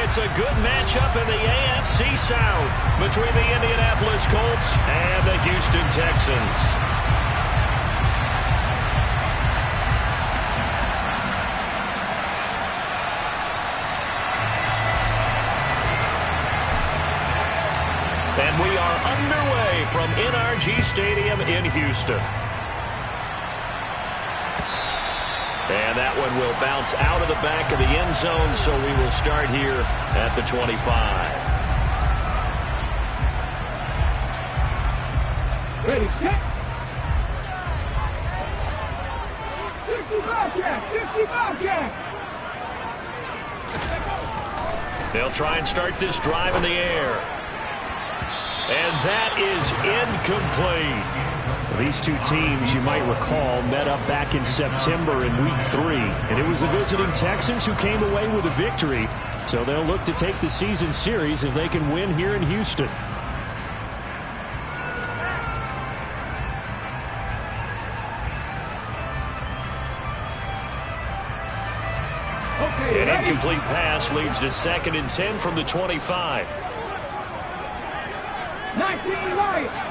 it's a good matchup in the AFC South between the Indianapolis Colts and the Houston Texans. And we are underway from NRG Stadium in Houston. And that one will bounce out of the back of the end zone, so we will start here at the 25. Ready, set. 60 Bobcats. They'll try and start this drive in the air. And that is incomplete. These two teams, you might recall, met up back in September in Week 3. And it was the visiting Texans who came away with a victory. So they'll look to take the season series if they can win here in Houston. An incomplete pass leads to 2nd and 10 from the 25. 19 right.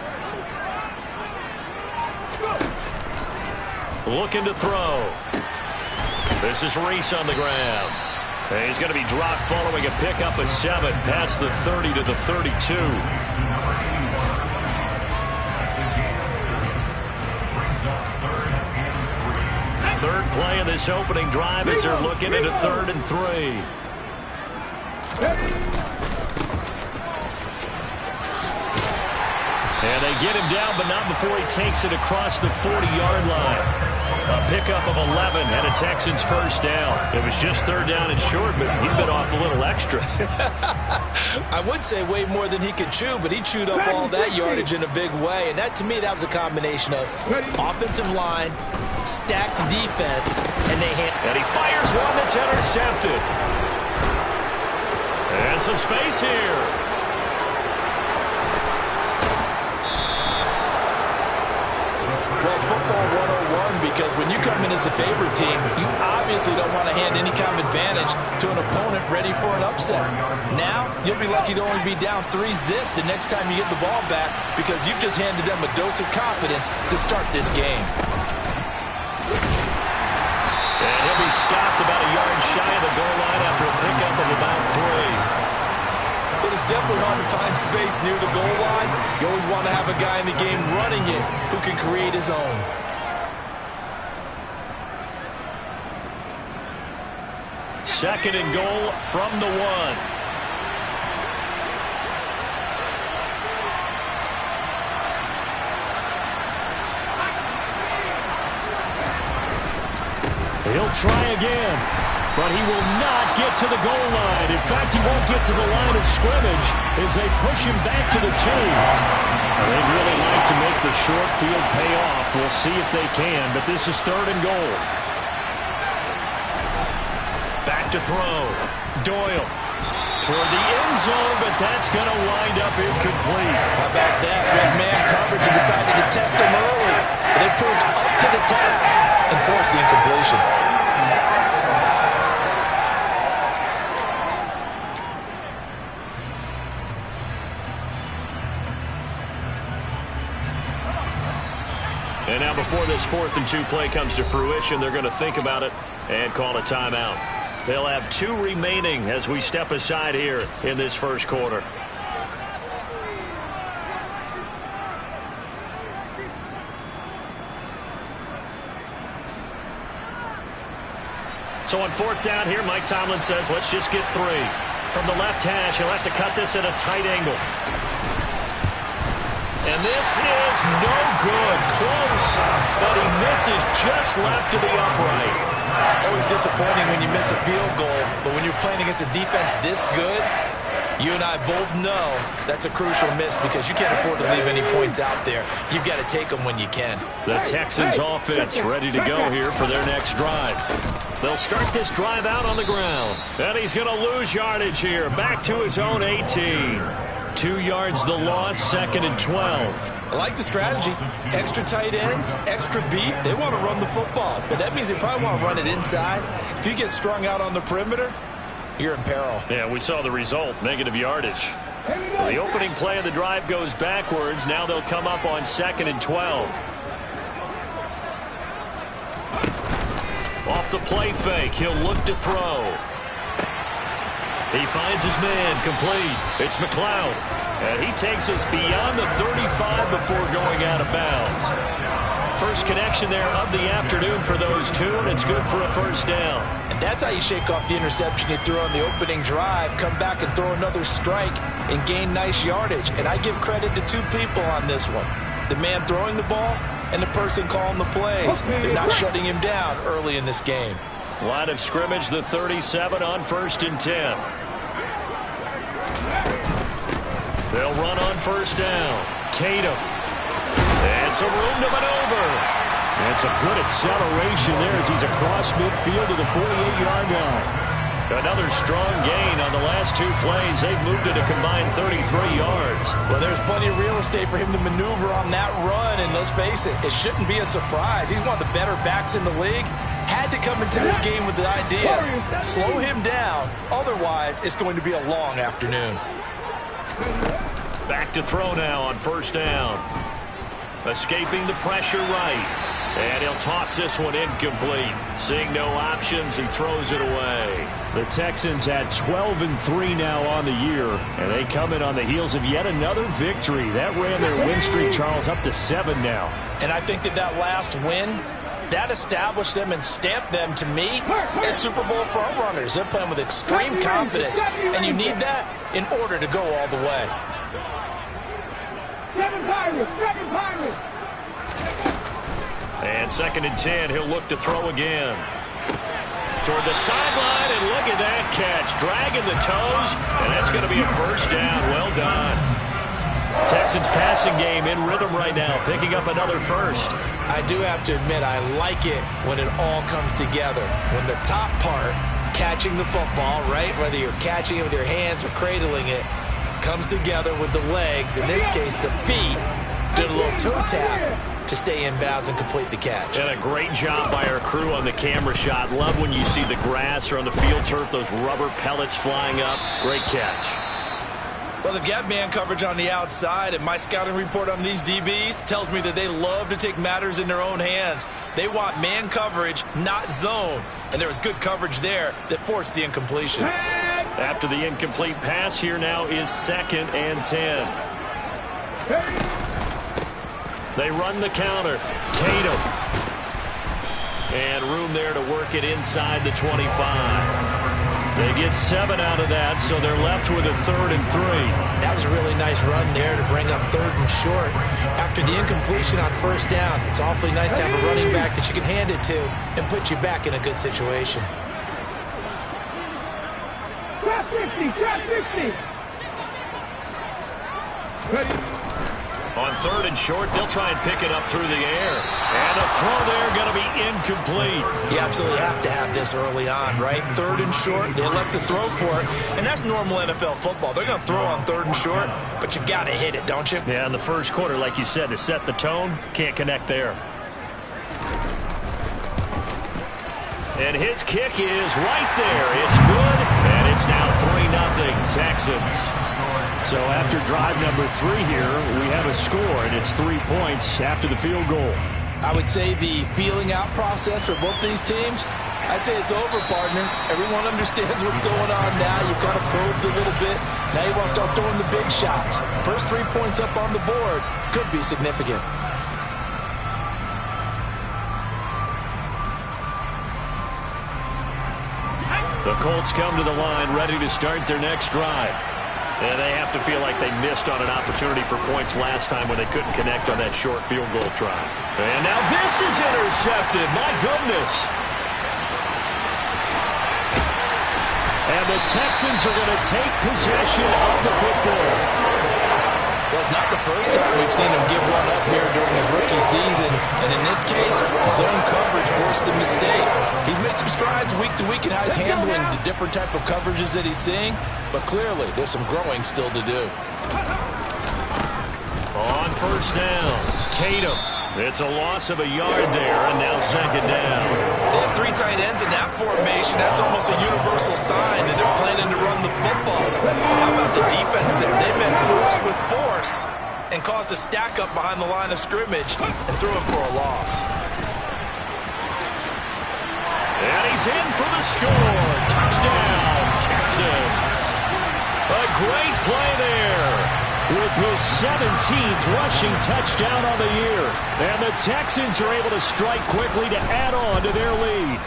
Looking to throw. This is Reese on the ground. And he's going to be dropped following a pickup of 7 past the 30 to the 32. Third play of this opening drive as they're looking at a 3rd and 3. And they get him down, but not before he takes it across the 40-yard line. A pickup of 11 and a Texans first down. It was just 3rd down and short, but he bit off a little extra. I would say way more than he could chew, but he chewed up all that yardage in a big way. And that, to me, that was a combination of offensive line, stacked defense, and And he fires one that's intercepted. And some space here. Well, it's football 101 because when you come in as the favorite team, you obviously don't want to hand any kind of advantage to an opponent ready for an upset. Now, you'll be lucky to only be down 3-zip the next time you get the ball back because you've just handed them a dose of confidence to start this game. And he'll be stopped about a yard shy of the goal line after a pickup of about 3. It is definitely hard to find space near the goal line. You always want to have a guy in the game running it who can create his own. Second and goal from the 1. He'll try again, but he will not get to the goal line. In fact, he won't get to the line of scrimmage as they push him back to the 2. They'd really like to make the short field pay off. We'll see if they can, but this is 3rd and goal. Back to throw. Doyle toward the end zone, but that's going to wind up incomplete. How about that? Red man coverage and decided to test him early. But they proved up to the task and forced the incompletion. And now before this 4th and 2 play comes to fruition, they're going to think about it and call a timeout. They'll have 2 remaining as we step aside here in this first quarter. So on 4th down here, Mike Tomlin says, let's just get 3. From the left hash, he'll have to cut this at a tight angle. And this is no good. Close, but he misses just left of the upright. Always disappointing when you miss a field goal, but when you're playing against a defense this good, you and I both know that's a crucial miss because you can't afford to leave any points out there. You've got to take them when you can. The Texans offense ready to go here for their next drive. They'll start this drive out on the ground. And he's going to lose yardage here. Back to his own 18. 2 yards the loss, 2nd and 12. I like the strategy. Extra tight ends, extra beef. They want to run the football, but that means they probably want to run it inside. If you get strung out on the perimeter, you're in peril. Yeah, we saw the result, negative yardage. So the opening play of the drive goes backwards. Now they'll come up on 2nd and 12. Off the play fake, he'll look to throw. He finds his man, complete. It's McLeod. And he takes us beyond the 35 before going out of bounds. First connection there of the afternoon for those two, and it's good for a first down. And that's how you shake off the interception you threw on the opening drive, come back and throw another strike and gain nice yardage. And I give credit to two people on this one. The man throwing the ball and the person calling the plays. They're not shutting him down early in this game. Line of scrimmage, the 37 on 1st and 10. They'll run on first down. Tatum. And some room to maneuver. And some good acceleration there as he's across midfield to the 48-yard line. Another strong gain on the last two plays. They've moved it a combined 33 yards. Well, there's plenty of real estate for him to maneuver on that run, and let's face it, it shouldn't be a surprise. He's one of the better backs in the league. Had to come into this game with the idea, slow him down. Otherwise, it's going to be a long afternoon. Back to throw now on first down. Escaping the pressure right. And he'll toss this one incomplete. Seeing no options, he throws it away. The Texans at 12-3 now on the year, and they come in on the heels of yet another victory. That ran their win streak, Charles, up to 7 now. And I think that last win, that established them and stamped them, to me, as Super Bowl frontrunners. They're playing with extreme confidence, and you need that in order to go all the way. And 2nd and 10, he'll look to throw again. Toward the sideline, and look at that catch. Dragging the toes, and that's going to be a first down. Well done. Texans passing game in rhythm right now, picking up another first. I do have to admit, I like it when it all comes together. When the top part, catching the football, right, whether you're catching it with your hands or cradling it, comes together with the legs, in this case the feet, did a little toe tap to stay in bounds and complete the catch. And a great job by our crew on the camera shot. Love when you see the grass or on the field turf, those rubber pellets flying up. Great catch. Well, they've got man coverage on the outside, and my scouting report on these DBs tells me that they love to take matters in their own hands. They want man coverage, not zone. And there was good coverage there that forced the incompletion. After the incomplete pass, here now is 2nd and 10. They run the counter. Tatum. And room there to work it inside the 25. They get 7 out of that, so they're left with a 3rd and 3. That was a really nice run there to bring up 3rd and short. After the incompletion on first down, it's awfully nice to have a running back that you can hand it to and put you back in a good situation. Trap 50, trap 50. Ready. On 3rd and short, they'll try and pick it up through the air. And a throw there going to be incomplete. You absolutely have to have this early on, right? 3rd and short, they left the throw for it. And that's normal NFL football. They're going to throw on 3rd and short, but you've got to hit it, don't you? Yeah, in the first quarter, like you said, to set the tone, can't connect there. And his kick is right there. It's good, and it's now 3-0 Texans. So after drive number 3 here, we have a score, and it's 3 points after the field goal. I would say the feeling out process for both these teams, I'd say it's over, partner. Everyone understands what's going on now. You've kind of probed a little bit. Now you want to start throwing the big shots. First 3 points up on the board could be significant. The Colts come to the line ready to start their next drive. And they have to feel like they missed on an opportunity for points last time when they couldn't connect on that short field goal try. And now this is intercepted. My goodness. And the Texans are going to take possession of the football. Well, it's not the first time we've seen him give one up here during his rookie season. And in this case, zone coverage forced the mistake. He's made some strides week to week in how he's handling the different type of coverages that he's seeing. But clearly, there's some growing still to do. On first down, Tatum It's a loss of a yard there, and now second down. They have 3 tight ends in that formation. That's almost a universal sign that they're planning to run the football. But how about the defense there? They met force with force and caused a stack up behind the line of scrimmage and threw it for a loss. And he's in for the score. Touchdown, Texans. A great play there. With his 17th rushing touchdown on the year. And the Texans are able to strike quickly to add on to their lead.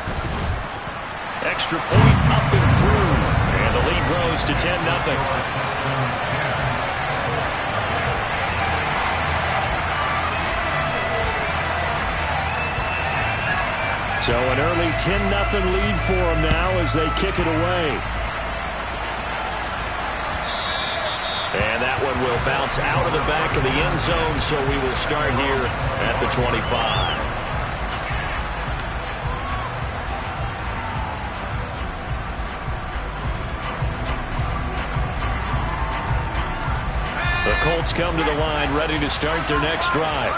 Extra point up and through. And the lead grows to 10-0. So an early 10-0 lead for them now as they kick it away. And that one will bounce out of the back of the end zone, so we will start here at the 25. The Colts come to the line, ready to start their next drive.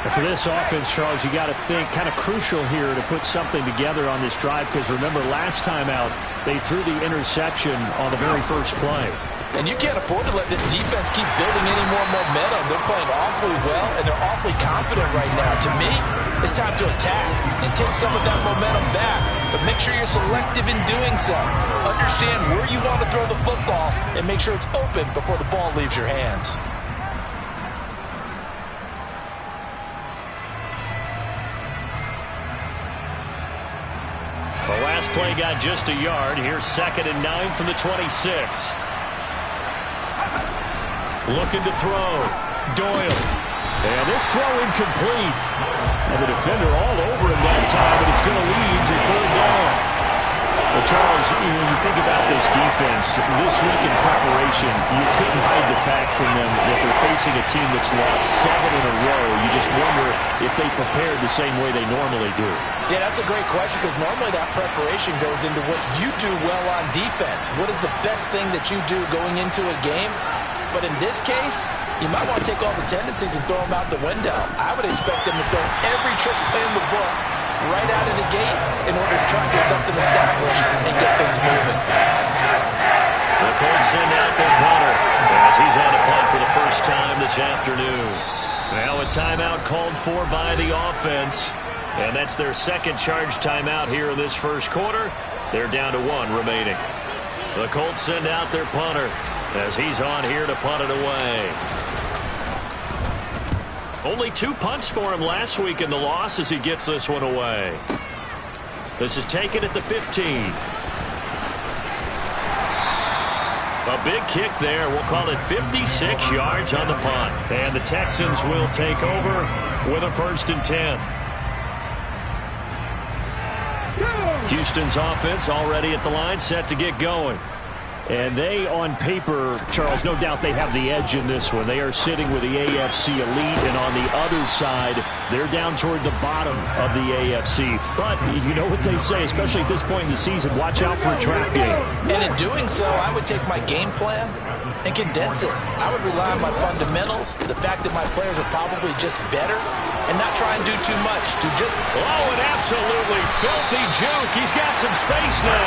And for this offense, Charles, you got to think kind of crucial here to put something together on this drive, because remember, last time out, they threw the interception on the very first play. And you can't afford to let this defense keep building any more momentum. They're playing awfully well, and they're awfully confident right now. To me, it's time to attack and take some of that momentum back. But make sure you're selective in doing so. Understand where you want to throw the football and make sure it's open before the ball leaves your hands. The last play got just a yard. Here's 2nd and 9 from the 26. Looking to throw. Doyle. And this throw incomplete. And the defender all over him that time, but it's going to lead to 3rd down. Well, Charles, you think about this defense. This week in preparation, you couldn't hide the fact from them that they're facing a team that's lost 7 in a row. You just wonder if they prepared the same way they normally do. Yeah, that's a great question, because normally that preparation goes into what you do well on defense. What is the best thing that you do going into a game? But in this case, you might want to take all the tendencies and throw them out the window. I would expect them to throw every trick play in the book right out of the gate in order to try and get something established and get things moving. The Colts send out their punter as he's on a punt for the first time this afternoon. Now a timeout called for by the offense. And that's their second charge timeout here in this first quarter. They're down to 1 remaining. The Colts send out their punter as he's on here to punt it away. Only 2 punts for him last week in the loss as he gets this one away. This is taken at the 15. A big kick there. We'll call it 56 yards on the punt. And the Texans will take over with a 1st and 10. Houston's offense already at the line, set to get going. And they, on paper, Charles, no doubt they have the edge in this one. They are sitting with the AFC elite, and on the other side, they're down toward the bottom of the AFC. But you know what they say, especially at this point in the season, watch out for a trap game. And in doing so, I would take my game plan and condense it. I would rely on my fundamentals, the fact that my players are probably just better, and not try and do too much to just... Oh, an absolutely filthy juke. He's got some space now.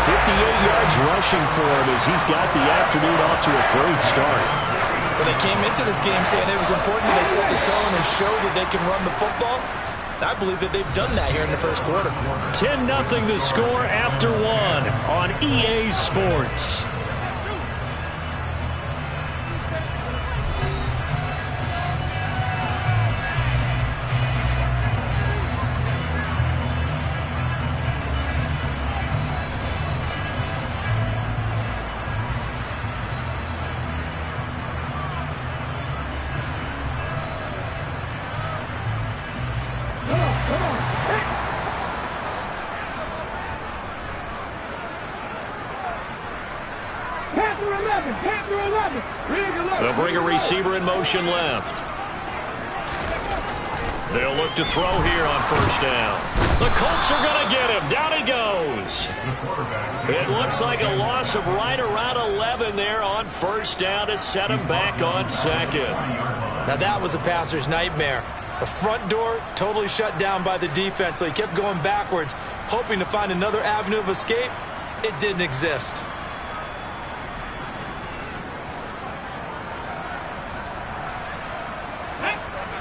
58 yards rushing for him as he's got the afternoon off to a great start. Well, they came into this game saying it was important that they set the tone and show that they can run the football. And I believe that they've done that here in the first quarter. 10-0 the score after 1 on EA Sports. They'll bring a receiver in motion left. They'll look to throw here on 1st down. The Colts are going to get him. Down he goes. It looks like a loss of right around 11 there on 1st down to set him back on 2nd. Now that was a passer's nightmare. The front door totally shut down by the defense, so he kept going backwards, hoping to find another avenue of escape. It didn't exist.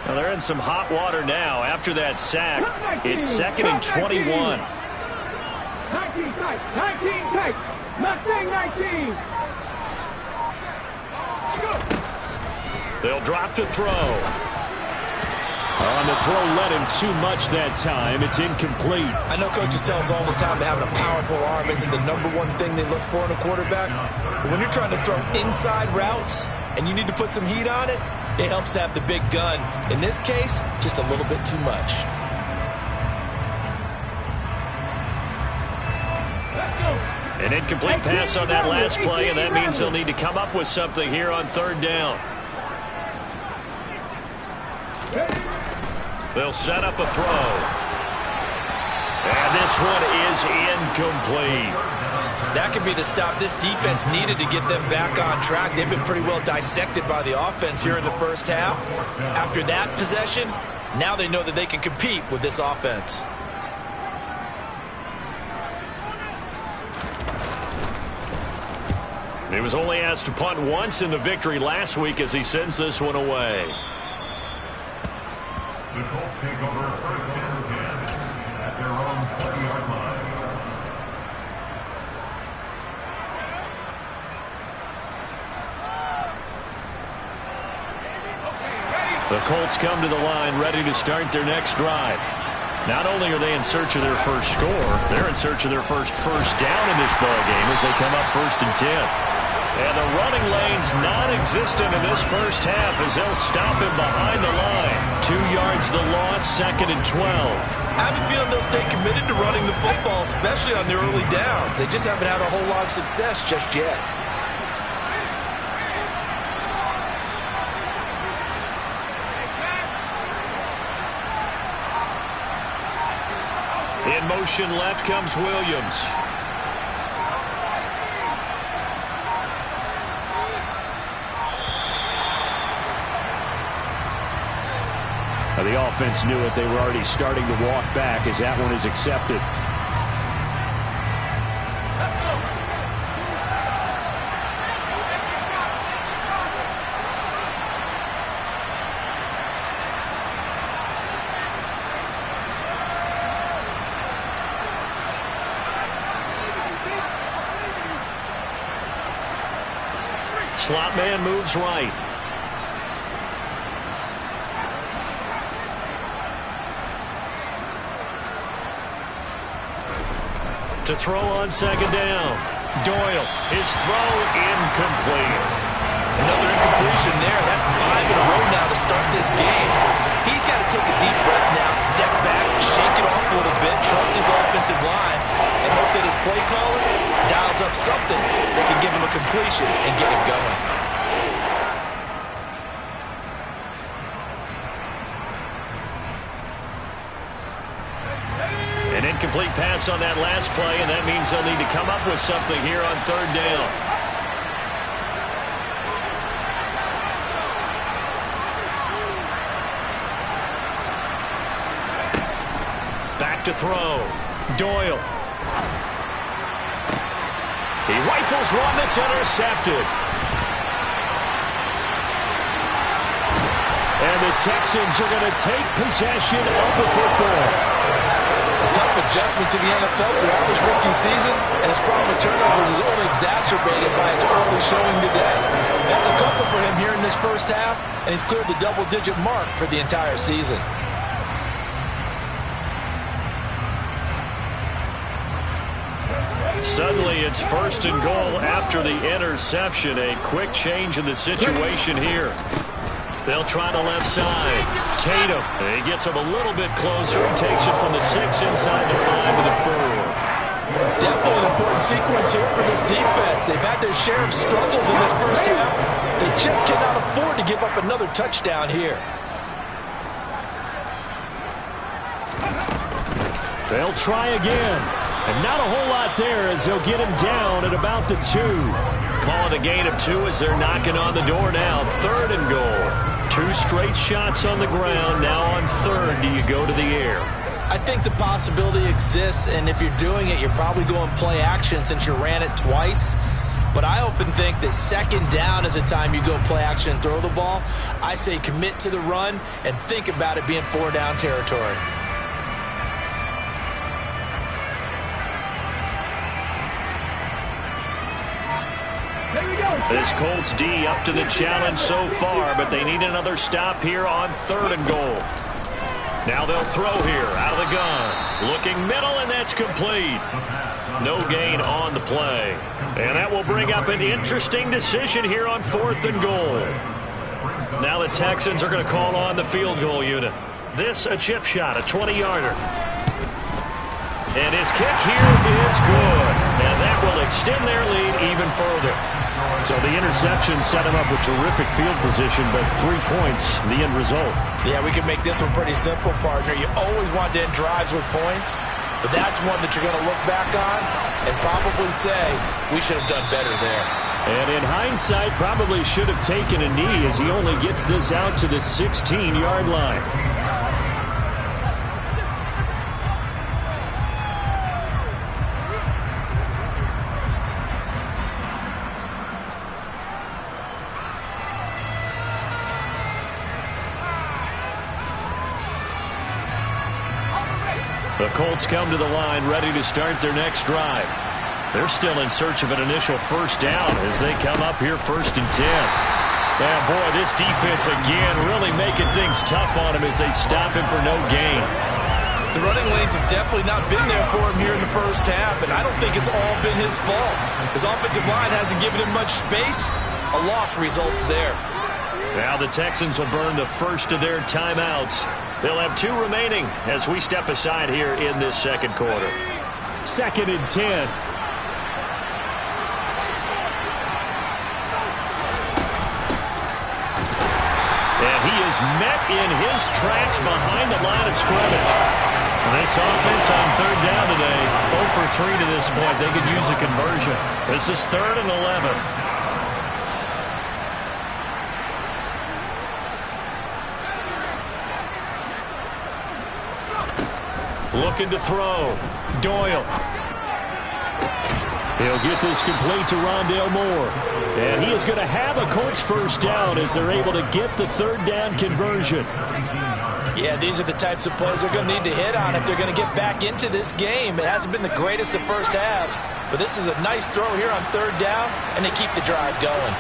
Well, they're in some hot water now. After that sack, it's 2nd and 21. 19 tight. 19 tight. Mustang 19. They'll drop to throw. On the throw, led him too much that time. It's incomplete. I know coaches tell us all the time that having a powerful arm isn't the #1 thing they look for in a quarterback. But when you're trying to throw inside routes and you need to put some heat on it, it helps to have the big gun. In this case, just a little bit too much. An incomplete pass on that last play, and that means they'll need to come up with something here on 3rd down. They'll set up a throw. And this one is incomplete. That could be the stop this defense needed to get them back on track. They've been pretty well dissected by the offense here in the first half. After that possession, now they know that they can compete with this offense. He was only asked to punt once in the victory last week as he sends this one away. The Colts take over 1st and 10 at their own 20-yard line. The Colts come to the line ready to start their next drive. Not only are they in search of their first score, they're in search of their first down in this ballgame as they come up 1st and 10. And the running lane's non-existent in this first half as they'll stop him behind the line. 2 yards the loss, 2nd and 12. I have a feeling they'll stay committed to running the football, especially on their early downs. They just haven't had a whole lot of success just yet. In motion left comes Williams. The offense knew it. They were already starting to walk back as that one is accepted. Slot man moves right. To throw on 2nd down. Doyle, his throw incomplete. Another incompletion there. That's 5 in a row now to start this game. He's got to take a deep breath now, step back, shake it off a little bit, trust his offensive line, and hope that his play caller dials up something that can give him a completion and get him going. An incomplete pass on that last play, and that means they'll need to come up with something here on 3rd down. Back to throw. Doyle. He rifles one that's intercepted. And the Texans are going to take possession of the football. Tough adjustment to the NFL throughout his rookie season, and his problem with turnovers is only exacerbated by his early showing today. That's a couple for him here in this first half, and he's cleared the double-digit mark for the entire season. Suddenly it's 1st and goal after the interception. A quick change in the situation here. They'll try the left side. Tatum. He gets him a little bit closer. He takes it from the 6 inside the 5 to the 4. Definitely an important sequence here for this defense. They've had their share of struggles in this first half. They just cannot afford to give up another touchdown here. They'll try again. And not a whole lot there as they'll get him down at about the 2. call it a gain of 2 as they're knocking on the door now. 3rd and goal. 2 straight shots on the ground. Now on 3rd, do you go to the air? I think the possibility exists, and if you're doing it, you're probably going play action since you ran it twice. But I often think that 2nd down is the time you go play action and throw the ball. I say commit to the run and think about it being 4 down territory. This Colts D up to the challenge so far, but they need another stop here on 3rd and goal. Now they'll throw here out of the gun. Looking middle, and that's complete. No gain on the play. And that will bring up an interesting decision here on 4th and goal. Now the Texans are going to call on the field goal unit. This a chip shot, a 20-yarder. And his kick here is good. And that will extend their lead even further. So the interception set him up with terrific field position, but 3 points, the end result. Yeah, we can make this one pretty simple, partner. You always want to end drives with points, but that's one that you're going to look back on and probably say, we should have done better there. And in hindsight, probably should have taken a knee as he only gets this out to the 16-yard line. The Colts come to the line ready to start their next drive. They're still in search of an initial 1st down as they come up here 1st and 10. Yeah, boy, this defense again really making things tough on him as they stop him for no gain. The running lanes have definitely not been there for him here in the 1st half, and I don't think it's all been his fault. His offensive line hasn't given him much space. A loss results there. Now the Texans will burn the first of their timeouts. They'll have 2 remaining as we step aside here in this 2nd quarter. 2nd and 10. And he is met in his tracks behind the line of scrimmage. And this offense on 3rd down today, 0 for 3 to this point. They could use a conversion. This is 3rd and 11. Looking to throw. Doyle. He'll get this complete to Rondale Moore. And he is going to have a Colts 1st down as they're able to get the 3rd down conversion. Yeah, these are the types of plays they're going to need to hit on if they're going to get back into this game. It hasn't been the greatest of 1st halves, but this is a nice throw here on 3rd down, and they keep the drive going.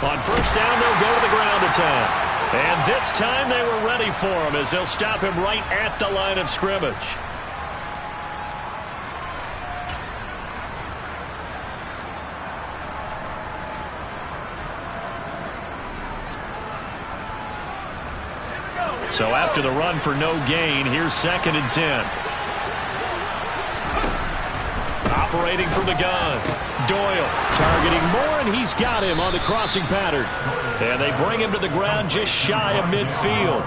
On 1st down, they'll go to the ground attack. And this time they were ready for him as they'll stop him right at the line of scrimmage. So after the run for no gain, here's 2nd and 10. Operating from the gun. Doyle targeting Moore, and he's got him on the crossing pattern. And they bring him to the ground just shy of midfield.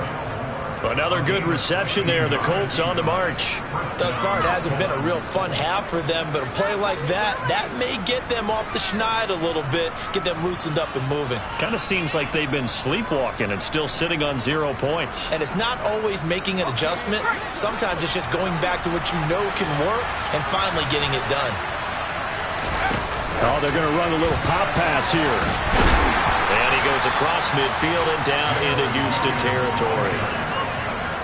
Another good reception there. The Colts on the march. Thus far, it hasn't been a real fun half for them, but a play like that may get them off the schneid a little bit, get them loosened up and moving. Kind of seems like they've been sleepwalking and still sitting on 0 points. And it's not always making an adjustment. Sometimes it's just going back to what you know can work and finally getting it done. Oh, they're going to run a little pop pass here. And he goes across midfield and down into Houston territory.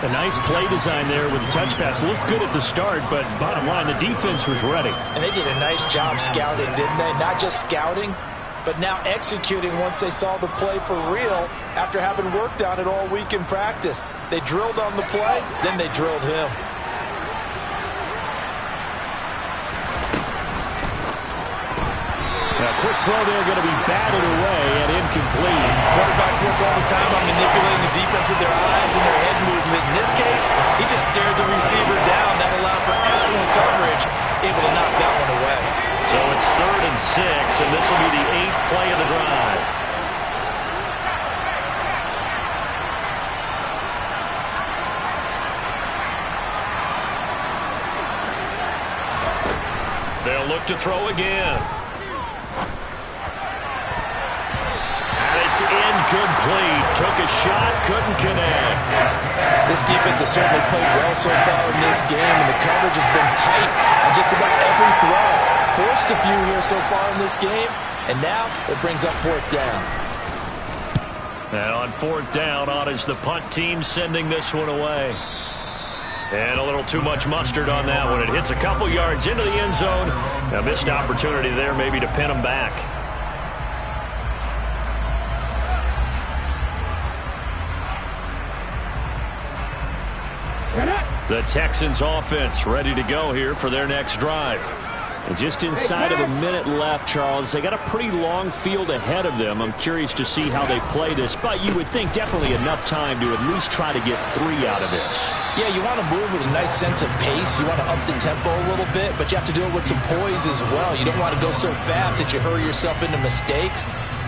A nice play design there with the touch pass. Looked good at the start, but bottom line, the defense was ready. And they did a nice job scouting, didn't they? Not just scouting, but now executing once they saw the play for real after having worked on it all week in practice. They drilled on the play, then they drilled him. A quick throw there going to be batted away and incomplete. Quarterbacks work all the time on manipulating the defense with their eyes and their head movement. In this case, he just stared the receiver down. That allowed for excellent coverage, able to knock that one away. So it's 3rd and 6, and this will be the 8th play of the drive. They'll look to throw again. Incomplete. Took a shot, couldn't connect. This defense has certainly played well so far in this game, and the coverage has been tight on just about every throw. Forced a few here so far in this game, and now it brings up fourth down. And on fourth down, on is the punt team sending this one away. And a little too much mustard on that one. It hits a couple yards into the end zone. A missed opportunity there maybe to pin them back. The Texans offense ready to go here for their next drive. And just inside of a minute left, Charles. They got a pretty long field ahead of them. I'm curious to see how they play this, but you would think definitely enough time to at least try to get 3 out of this. Yeah, you want to move with a nice sense of pace. You want to up the tempo a little bit, but you have to do it with some poise as well. You don't want to go so fast that you hurry yourself into mistakes.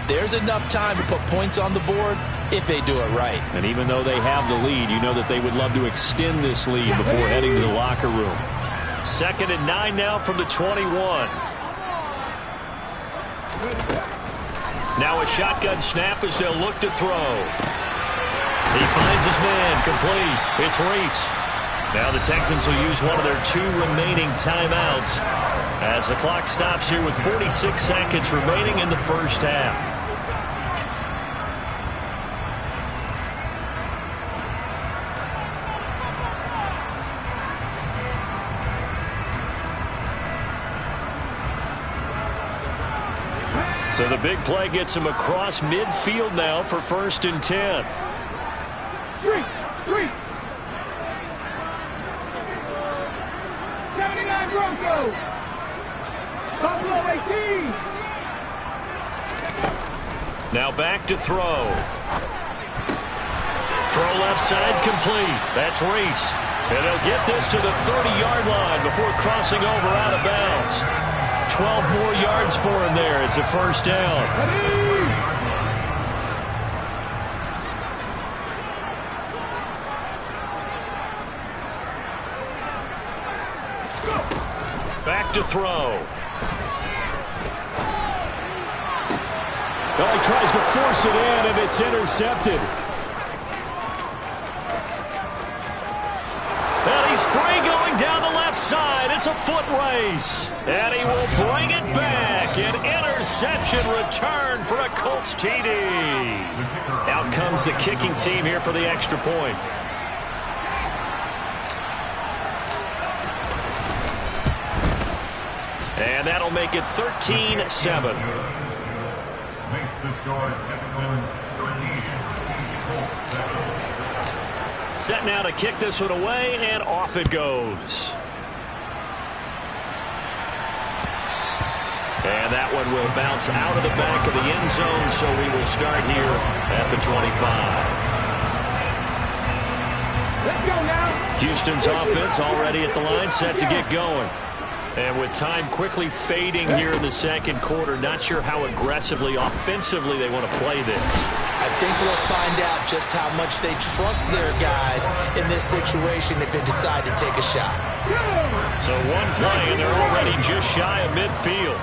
There's enough time to put points on the board if they do it right. And even though they have the lead, you know that they would love to extend this lead before heading to the locker room. 2nd and 9 now from the 21. Now a shotgun snap as they'll look to throw. He finds his man, complete. It's Reese. Now the Texans will use one of their 2 remaining timeouts as the clock stops here with 46 seconds remaining in the first half. So the big play gets him across midfield now for 1st and 10. 3. 79 Broncos. Buffalo 18. Now back to throw. Throw left side complete. That's Reese. And they'll get this to the 30-yard line before crossing over out of bounds. 12 more yards for him there. It's a first down. Back to throw. Well, he tries to force it in, and it's intercepted. And he's free going down the left side. It's a foot race. And he will bring it back. An interception return for a Colts TD. Out comes the kicking team here for the extra point. And that'll make it 13-7. Makes the score Texans 13, Colts 7. Set now to kick this one away, and off it goes. And that one will bounce out of the back of the end zone, so we will start here at the 25. Let's go now. Houston's offense already at the line, set to get going. And with time quickly fading here in the second quarter, not sure how aggressively, offensively they want to play this. I think we'll find out just how much they trust their guys in this situation if they decide to take a shot. So one play, and they're already just shy of midfield.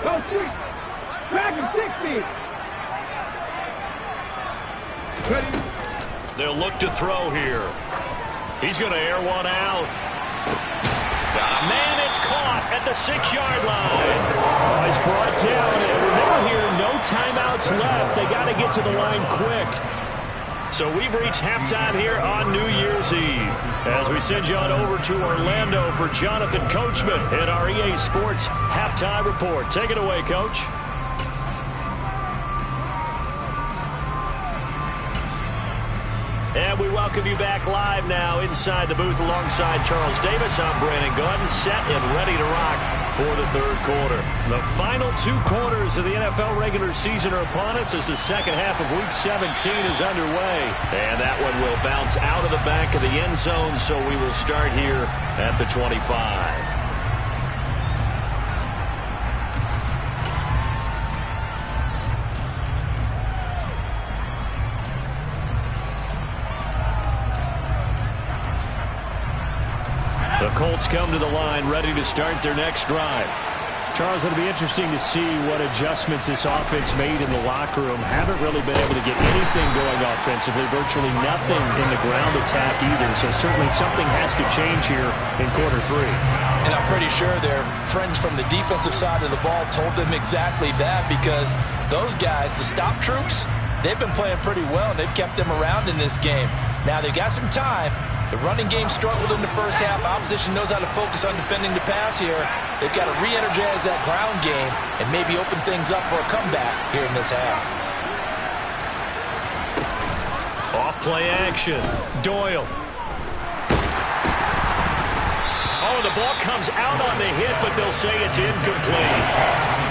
Go sweet. Back in 60. Ready. They'll look to throw here. He's going to air one out. Man, it's caught at the 6-yard line. He's brought down. And remember here, no timeouts left. They got to get to the line quick. So we've reached halftime here on New Year's Eve. As we send you on over to Orlando for Jonathan Coachman in our EA Sports Halftime Report. Take it away, Coach. And we welcome you back live now inside the booth alongside Charles Davis. I'm Brandon Gordon, set and ready to rock for the third quarter. The final 2 quarters of the NFL regular season are upon us as the second half of Week 17 is underway. And that one will bounce out of the back of the end zone, so we will start here at the 25. The Colts come to the line ready to start their next drive. Charles, it'll be interesting to see what adjustments this offense made in the locker room. Haven't really been able to get anything going offensively, virtually nothing in the ground attack either. So certainly something has to change here in quarter 3. And I'm pretty sure their friends from the defensive side of the ball told them exactly that, because those guys, the stop troops, they've been playing pretty well, and they've kept them around in this game. Now, they got some time. The running game struggled in the first half. Opposition knows how to focus on defending the pass here. They've got to re-energize that ground game and maybe open things up for a comeback here in this half. Off play action. Doyle. Oh, the ball comes out on the hit, but they'll say it's incomplete.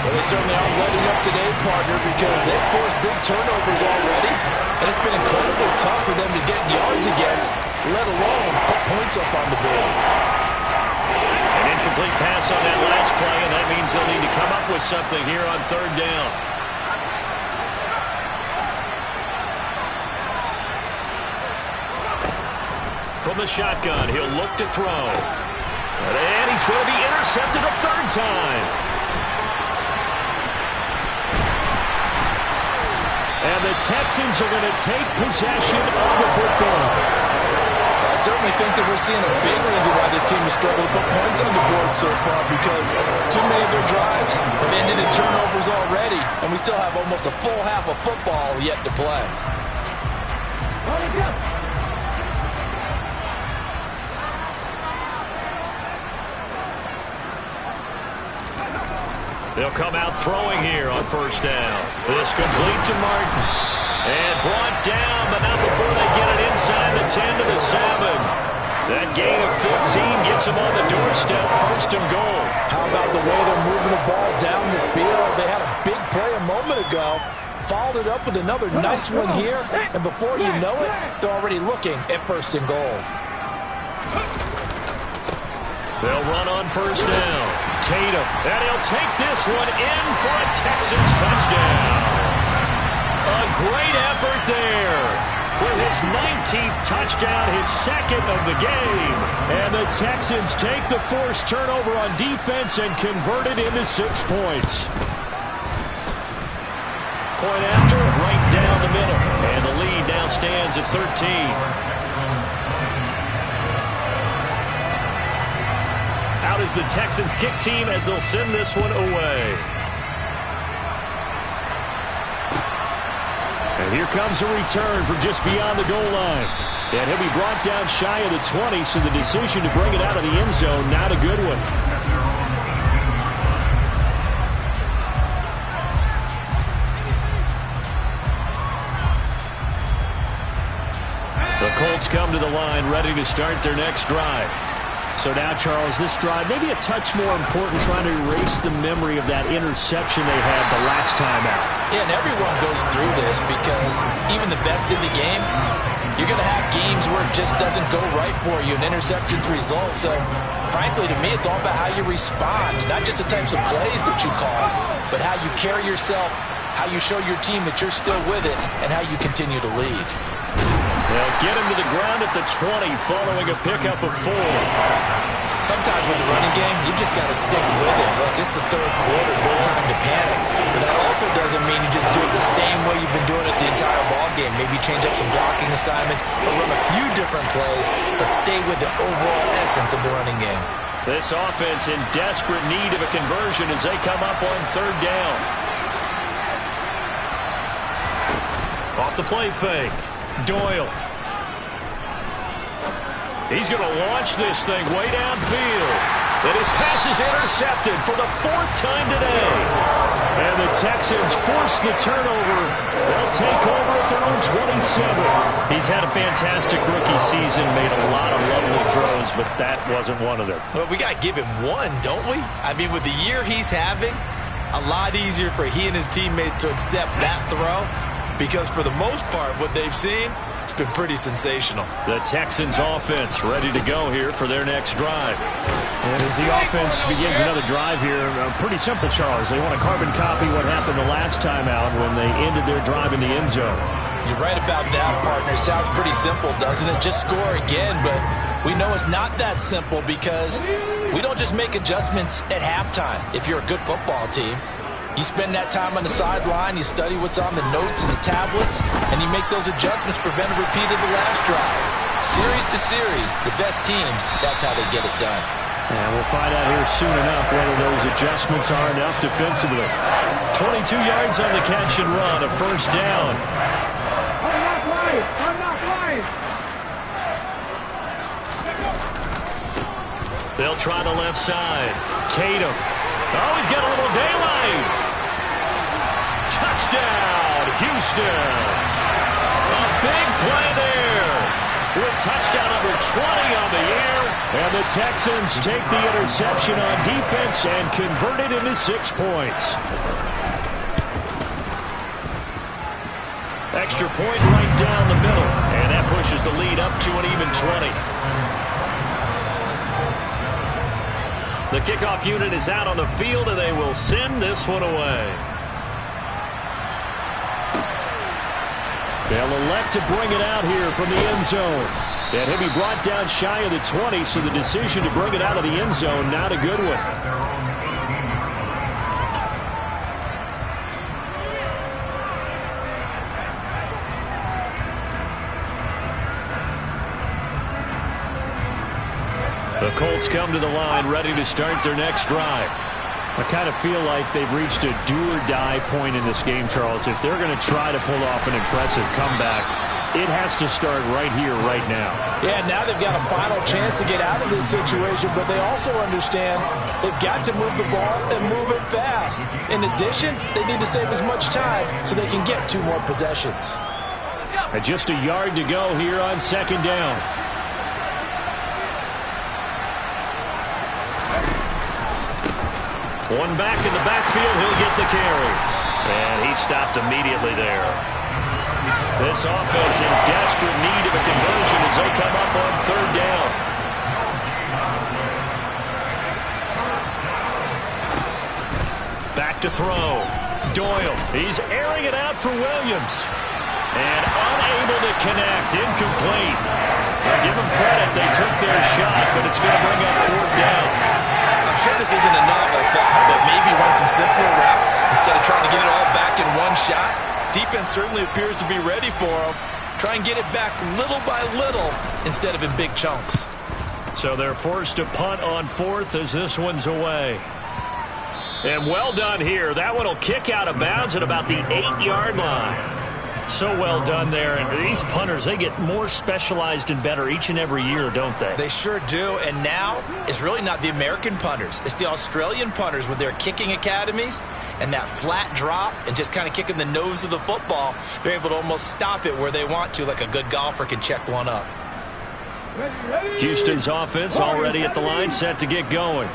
Well, they certainly aren't letting up today, partner, because they've forced big turnovers already, and it's been incredibly tough for them to get yards against, let alone put points up on the board. An incomplete pass on that last play, and that means they'll need to come up with something here on 3rd down. From the shotgun, he'll look to throw. And he's going to be intercepted a 3rd time. And the Texans are going to take possession of the football. I certainly think that we're seeing a big reason why this team has struggled to put points on the board so far, because too many of their drives have ended in turnovers already, and we still have almost a full half of football yet to play. They'll come out throwing here on 1st down. This complete to Martin. And brought down, but not before they get it inside the 10 to the 7. That gain of 15 gets them on the doorstep, 1st and goal. How about the way they're moving the ball down the field? They had a big play a moment ago, followed it up with another nice one here, and before you know it, they're already looking at 1st and goal. They'll run on 1st down. Tatum, and he'll take this one in for a Texans touchdown. A great effort there with his 19th touchdown, his 2nd of the game. And the Texans take the forced turnover on defense and convert it into 6 points. Point after, right down the middle. And the lead now stands at 13. Out is the Texans kick team as they'll send this one away. And here comes a return from just beyond the goal line. And he'll be brought down shy of the 20, so the decision to bring it out of the end zone, not a good one. The Colts come to the line, ready to start their next drive. So now, Charles, this drive maybe a touch more important, trying to erase the memory of that interception they had the last time out. Yeah, and everyone goes through this, because even the best in the game, you're going to have games where it just doesn't go right for you, and interceptions result. So, frankly, to me, it's all about how you respond, not just the types of plays that you call, but how you carry yourself, how you show your team that you're still with it, and how you continue to lead. They'll get him to the ground at the 20 following a pickup of 4. Sometimes with the running game, you just got to stick with it. Look, it's the 3rd quarter, no time to panic. But that also doesn't mean you just do it the same way you've been doing it the entire ball game. Maybe change up some blocking assignments or run a few different plays, but stay with the overall essence of the running game. This offense in desperate need of a conversion as they come up on 3rd down. Off the play fake. Doyle. He's going to launch this thing way downfield. And his pass is intercepted for the 4th time today. And the Texans force the turnover. They'll take over at their own 27. He's had a fantastic rookie season, made a lot of lovely throws, but that wasn't one of them. Well, we got to give him one, don't we? I mean, with the year he's having, a lot easier for he and his teammates to accept that throw, because for the most part, what they've seen, it's been pretty sensational. The Texans offense ready to go here for their next drive. And as the offense begins another drive here, pretty simple, Charles. They want to carbon copy what happened the last time out when they ended their drive in the end zone. You're right about that, partner. Sounds pretty simple, doesn't it? Just score again, but we know it's not that simple, because We don't just make adjustments at halftime if you're a good football team. You spend that time on the sideline, you study what's on the notes and the tablets, and you make those adjustments, prevent a repeat of the last drive. Series to series, the best teams, that's how they get it done. And we'll find out here soon enough whether those adjustments are enough defensively. 22 yards on the catch and run, a first down. I'm not flying. I'm not flying. They'll try the left side. Tatum. Oh, he's got a little daylight. Touchdown, Houston. A big play there. With touchdown number 20 on the year. And the Texans take the interception on defense and convert it into 6 points. Extra point right down the middle. And that pushes the lead up to an even 20. The kickoff unit is out on the field, and they will send this one away. They'll elect to bring it out here from the end zone. And he'll be brought down shy of the 20, so the decision to bring it out of the end zone, not a good one. The Colts come to the line, ready to start their next drive. I kind of feel like they've reached a do-or-die point in this game, Charles. If they're going to try to pull off an impressive comeback, it has to start right here, right now. Yeah, now they've got a final chance to get out of this situation, but they also understand they've got to move the ball and move it fast. In addition, they need to save as much time so they can get 2 more possessions. And just a yard to go here on second down. One back in the backfield, he'll get the carry. And he stopped immediately there. This offense in desperate need of a conversion as they come up on third down. Back to throw. Doyle, he's airing it out for Williams. And unable to connect, incomplete. Now give them credit, they took their shot, but it's going to bring up fourth down. I'm sure this isn't a novel thought, but maybe run some simpler routes instead of trying to get it all back in one shot. Defense certainly appears to be ready for them. Try and get it back little by little instead of in big chunks. So they're forced to punt on fourth as this one's away. And well done here. That one will kick out of bounds at about the 8-yard line. So well done there. And these punters, they get more specialized and better each and every year, don't they? They sure do. And now it's really not the American punters. It's the Australian punters with their kicking academies and that flat drop and just kind of kicking the nose of the football. They're able to almost stop it where they want to, like a good golfer can check one up. Houston's offense already at the line, set to get going.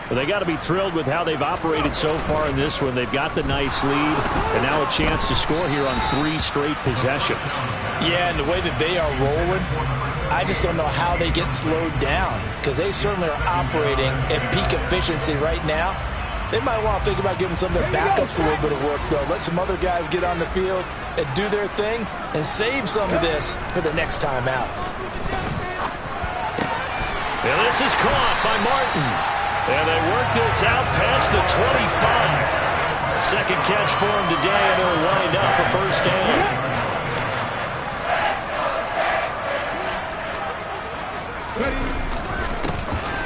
Well, they got to be thrilled with how they've operated so far in this one. They've got the nice lead, and now a chance to score here on 3 straight possessions. Yeah, and the way that they are rolling, I just don't know how they get slowed down, because they certainly are operating at peak efficiency right now. They might want to think about giving some of their backups a little bit of work, though. Let some other guys get on the field and do their thing and save some of this for the next time out. And this is caught by Martin. And they work this out past the 25. Second catch for him today, and he'll wind up a first down.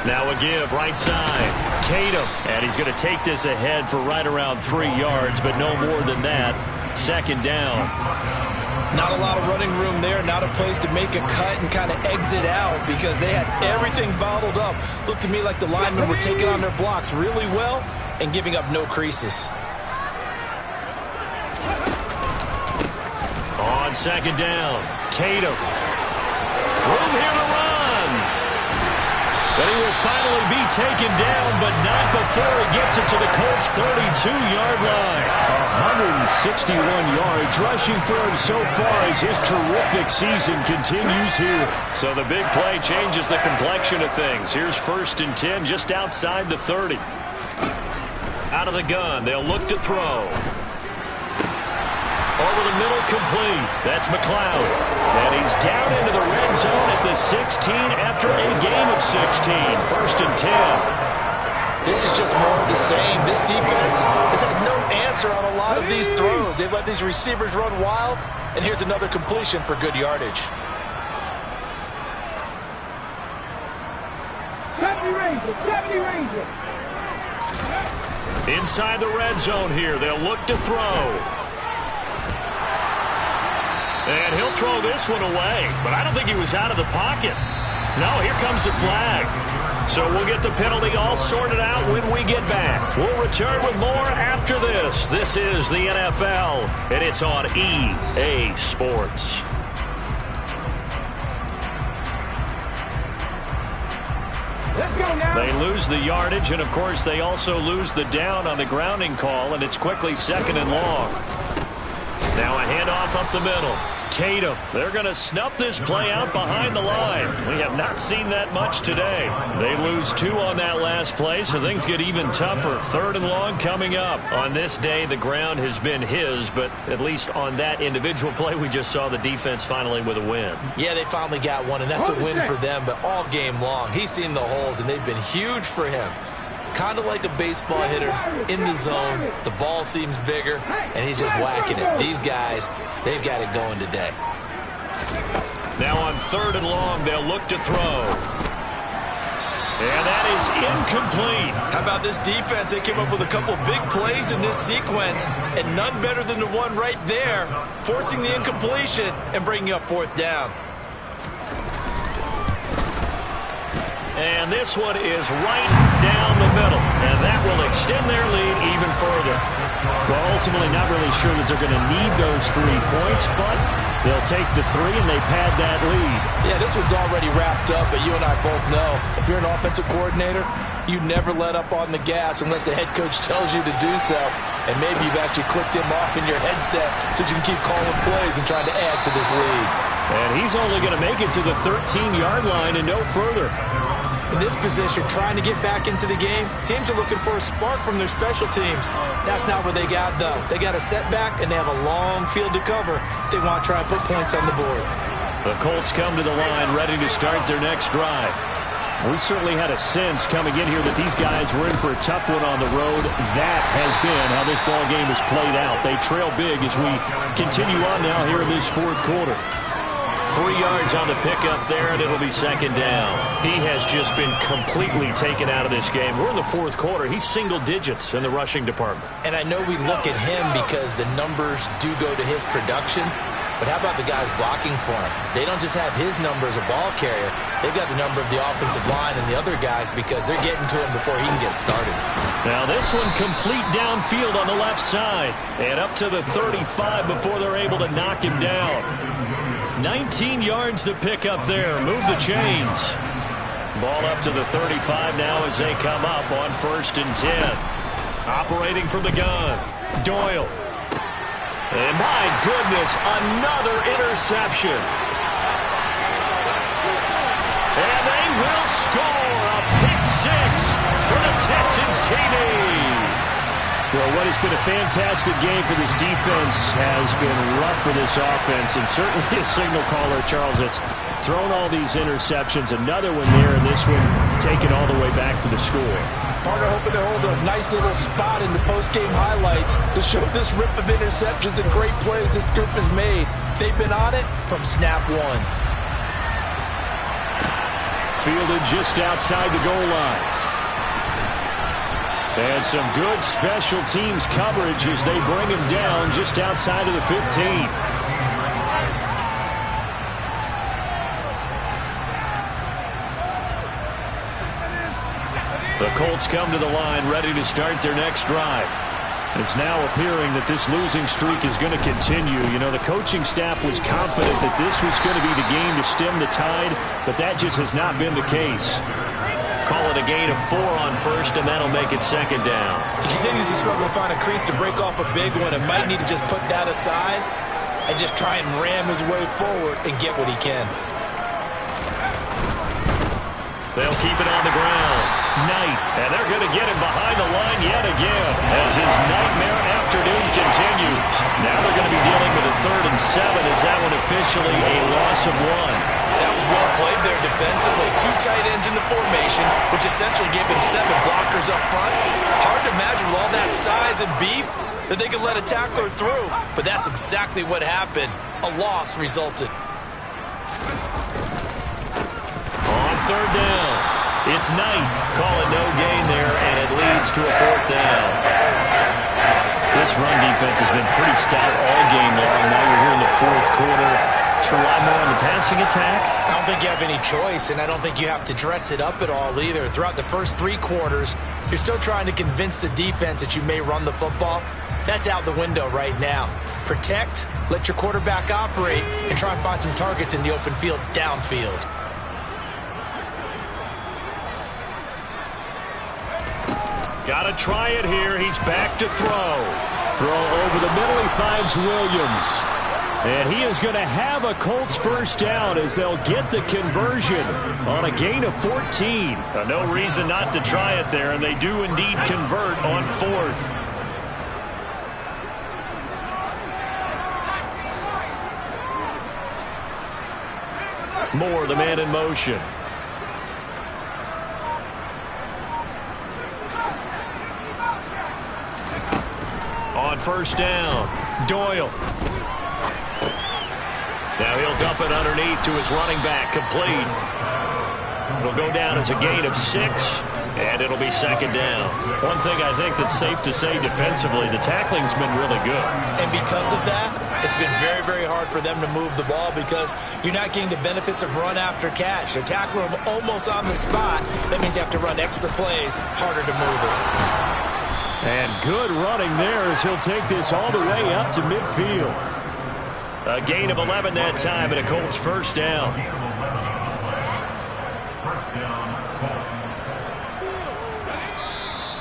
Now a give, right side. Tatum. And he's going to take this ahead for right around 3 yards, but no more than that. Second down. Not a lot of running room there, not a place to make a cut and kind of exit out because they had everything bottled up. Looked to me like the linemen were taking on their blocks really well and giving up no creases. On second down, Tatum. Room here to run. But he will finally be taken down, but not before he gets it to the Colts' 32-yard line. 161 yards rushing for him so far as his terrific season continues here. So the big play changes the complexion of things. Here's 1st and 10 just outside the 30. Out of the gun, they'll look to throw. Over the middle, complete. That's McLeod. And he's down into the red zone at the 16 after a gain of 16. 1st and 10. This is just more of the same. This defense has had no answer on a lot of these throws. They've let these receivers run wild, and here's another completion for good yardage. Inside the red zone here, they'll look to throw. And he'll throw this one away, but I don't think he was out of the pocket. No, here comes the flag. So we'll get the penalty all sorted out when we get back. We'll return with more after this. This is the NFL, and it's on EA Sports. Let's go now. They lose the yardage, and, of course, they also lose the down on the grounding call, and it's quickly 2nd and long. Now a handoff up the middle. Tatum, they're going to snuff this play out behind the line. We have not seen that much today. They lose 2 on that last play, so things get even tougher. 3rd and long coming up. On this day, the ground has been his, but at least on that individual play, we just saw the defense finally with a win. Yeah, they finally got one, and that's a win for them, but all game long, he's seen the holes, and they've been huge for him. Kind of like a baseball hitter in the zone. The ball seems bigger, and he's just whacking it. These guys, they've got it going today. Now on 3rd and long, they'll look to throw. And that is incomplete. How about this defense? They came up with a couple big plays in this sequence, and none better than the one right there, forcing the incompletion and bringing up 4th down. And this one is right down the middle. And that will extend their lead even further. Well, ultimately not really sure that they're going to need those 3 points, but they'll take the 3 and they pad that lead. Yeah, this one's already wrapped up, but you and I both know if you're an offensive coordinator, you never let up on the gas unless the head coach tells you to do so. And maybe you've actually clicked him off in your headset so you can keep calling plays and trying to add to this lead. And he's only going to make it to the 13-yard line and no further. In this position, trying to get back into the game, teams are looking for a spark from their special teams. That's not what they got, though. They got a setback, and they have a long field to cover if they want to try and put points on the board. The Colts come to the line ready to start their next drive. We certainly had a sense coming in here that these guys were in for a tough one on the road. That has been how this ball game has played out. They trail big as we continue on now here in this 4th quarter. 3 yards on the pickup there, and it'll be 2nd down. He has just been completely taken out of this game. We're in the 4th quarter. He's single digits in the rushing department. And I know we look at him because the numbers do go to his production, but how about the guys blocking for him? They don't just have his number as a ball carrier. They've got the number of the offensive line and the other guys because they're getting to him before he can get started. Now this one complete downfield on the left side and up to the 35 before they're able to knock him down. 19 yards to pick up there. Move the chains. Ball up to the 35 now as they come up on 1st and 10. Operating from the gun. Doyle. And my goodness, another interception. And they will score a pick 6 for the Texans TV. Well, what has been a fantastic game for this defense has been rough for this offense, and certainly a signal caller, Charles, that's thrown all these interceptions. Another one there, and this one taken all the way back for the score. Partner hoping to hold a nice little spot in the post-game highlights to show this rip of interceptions and great plays this group has made. They've been on it from snap 1. Fielded just outside the goal line. And some good special teams coverage as they bring him down just outside of the 15. The Colts come to the line ready to start their next drive. It's now appearing that this losing streak is going to continue. You know, the coaching staff was confident that this was going to be the game to stem the tide, but that just has not been the case. Call it a gain of 4 on 1st, and that'll make it 2nd down. He continues to struggle to find a crease to break off a big one and might need to just put that aside and just try and ram his way forward and get what he can. They'll keep it on the ground. Knight, and they're going to get him behind the line yet again as his nightmare afternoon continues. Now they're going to be dealing with 3rd and 7. Is that one officially a loss of 1? That was well played there defensively. 2 tight ends in the formation, which essentially gave him 7 blockers up front. Hard to imagine with all that size and beef that they could let a tackler through. But that's exactly what happened. A loss resulted. On 3rd down, it's Knight. Call it no gain there, and it leads to a 4th down. This run defense has been pretty stout all game long. Now you're here in the 4th quarter. To rely more on the passing attack? I don't think you have any choice, and I don't think you have to dress it up at all either. Throughout the first 3 quarters, you're still trying to convince the defense that you may run the football. That's out the window right now. Protect, let your quarterback operate, and try and find some targets in the open field downfield. Got to try it here. He's back to throw. Throw over the middle. He finds Williams. And he is going to have a Colts 1st down as they'll get the conversion on a gain of 14. No reason not to try it there, and they do indeed convert on 4th. Moore, the man in motion. On 1st down, Doyle. Now he'll dump it underneath to his running back, complete. It'll go down as a gain of 6, and it'll be 2nd down. One thing I think that's safe to say defensively, the tackling's been really good. And because of that, it's been very, very hard for them to move the ball because you're not getting the benefits of run after catch. They're tackling them almost on the spot. That means you have to run extra plays, harder to move it. And good running there as he'll take this all the way up to midfield. A gain of 11 that time, and a Colts 1st down.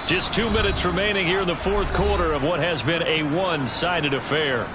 Just 2 minutes remaining here in the 4th quarter of what has been a one-sided affair.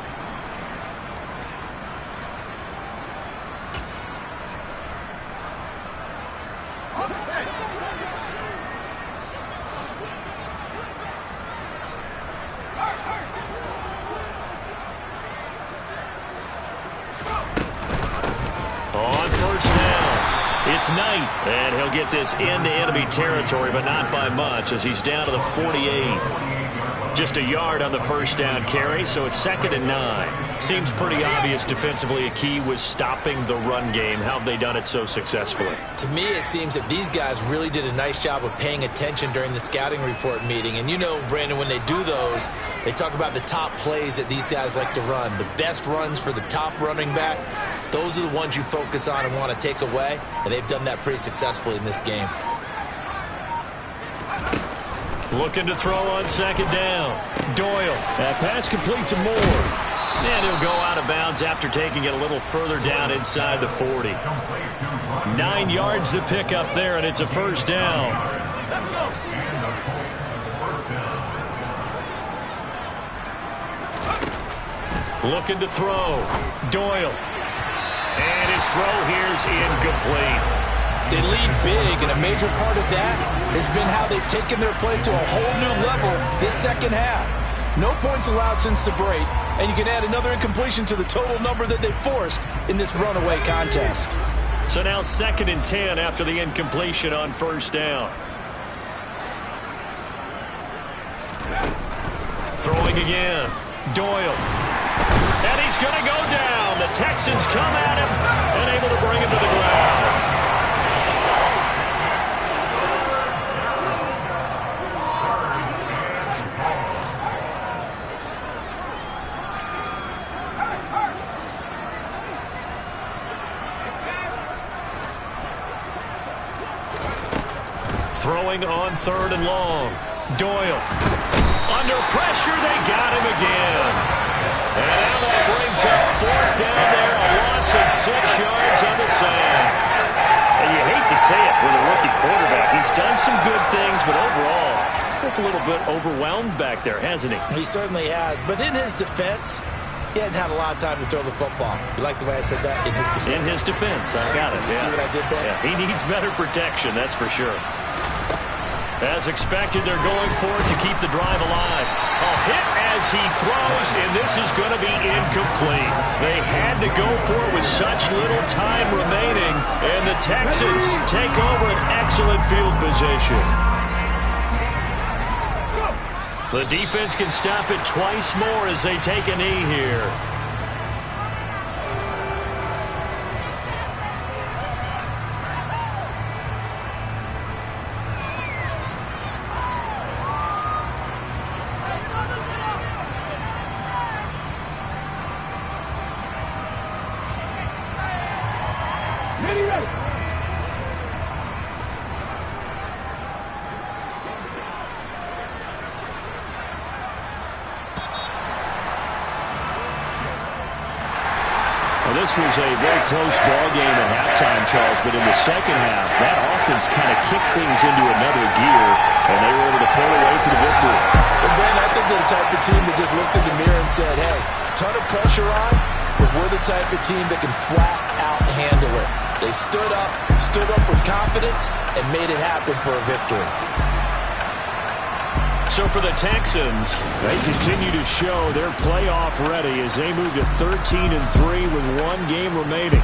On 1st down, it's Knight, and he'll get this into enemy territory, but not by much as he's down to the 48. Just a yard on the 1st down carry, so it's 2nd and 9. Seems pretty obvious defensively a key was stopping the run game. How have they done it so successfully? To me, it seems that these guys really did a nice job of paying attention during the scouting report meeting. And you know, Brandon, when they do those, they talk about the top plays that these guys like to run. The best runs for the top running back. Those are the ones you focus on and want to take away, and they've done that pretty successfully in this game. Looking to throw on 2nd down. Doyle. That pass complete to Moore. And he'll go out of bounds after taking it a little further down inside the 40. 9 yards to pick up there, and it's a 1st down. Looking to throw. Doyle. And his throw here's incomplete. They lead big, and a major part of that has been how they've taken their play to a whole new level this 2nd half. No points allowed since the break, and you can add another incompletion to the total number that they forced in this runaway contest. So now 2nd and 10 after the incompletion on 1st down. Throwing again. Doyle. And he's going to go down. The Texans come at him and able to bring him to the ground. Throwing on 3rd and long. Doyle. Under pressure, they got him again. And now that brings up 4th down there, a loss of 6 yards on the sack. And you hate to say it with a rookie quarterback. He's done some good things, but overall, looked a little bit overwhelmed back there, hasn't he? He certainly has. But in his defense, he hadn't had a lot of time to throw the football. You like the way I said that? In his defense. In his defense, I got it. See what I did there? Yeah, he needs better protection, that's for sure. As expected, they're going for it to keep the drive alive. A hit as as he throws, and this is going to be incomplete. They had to go for it with such little time remaining, and the Texans take over an excellent field position. The defense can stop it twice more as they take a knee here. This was a very close ball game at halftime, Charles, but in the second half, that offense kind of kicked things into another gear, and they were able to pull away for the victory. And Ben, I think they're the type of team that just looked in the mirror and said, hey, ton of pressure on, but we're the type of team that can flat out handle it. They stood up with confidence, and made it happen for a victory. So for the Texans, they continue to show they're playoff ready as they move to 13-3 with one game remaining.